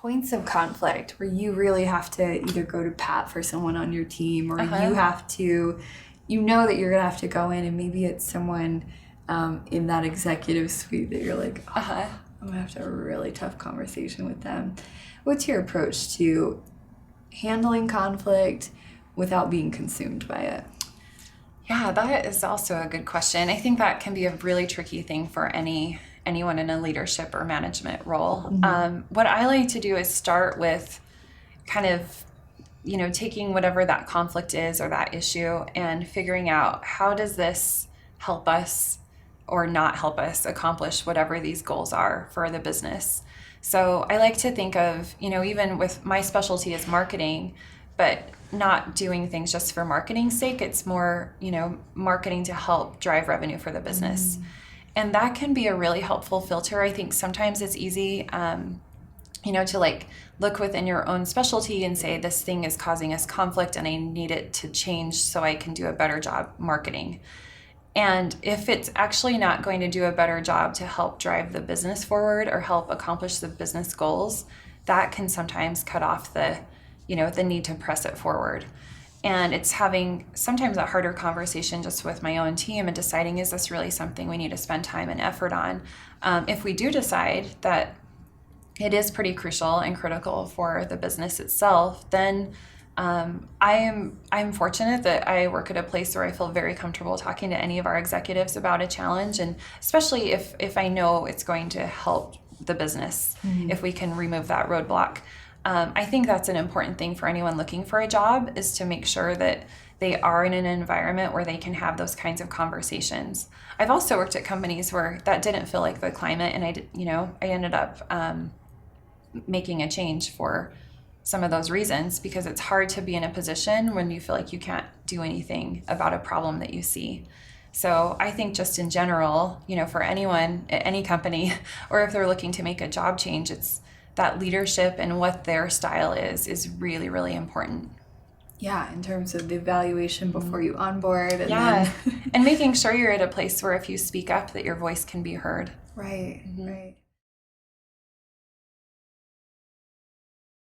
points of conflict where you really have to either go to bat for someone on your team, or you have to, you know that you're going to have to go in, and maybe it's someone in that executive suite that you're like, I'm going to have to have a really tough conversation with them. What's your approach to handling conflict without being consumed by it? Yeah, that is also a good question. I think that can be a really tricky thing for anyone in a leadership or management role. What I like to do is start with kind of, taking whatever that conflict is or that issue and figuring out, how does this help us or not help us accomplish whatever these goals are for the business? So I like to think of, even with my specialty is marketing, but not doing things just for marketing's sake. It's more, marketing to help drive revenue for the business. And that can be a really helpful filter. I think sometimes it's easy, to like look within your own specialty and say, this thing is causing us conflict and I need it to change so I can do a better job marketing. And if it's actually not going to do a better job to help drive the business forward or help accomplish the business goals, that can sometimes cut off the need to press it forward. And it's having sometimes a harder conversation just with my own team and deciding, is this really something we need to spend time and effort on? If we do decide that it is pretty crucial and critical for the business itself, then I'm fortunate that I work at a place where I feel very comfortable talking to any of our executives about a challenge, and especially if I know it's going to help the business, if we can remove that roadblock. I think that's an important thing for anyone looking for a job, is to make sure that they are in an environment where they can have those kinds of conversations. I've also worked at companies where that didn't feel like the climate, and I ended up making a change for some of those reasons, because it's hard to be in a position when you feel like you can't do anything about a problem that you see. So I think just in general, for anyone at any company, or if they're looking to make a job change, it's that leadership and what their style is really, really important. Yeah, in terms of the evaluation before you onboard. And then... and making sure you're at a place where if you speak up, that your voice can be heard. Right, right.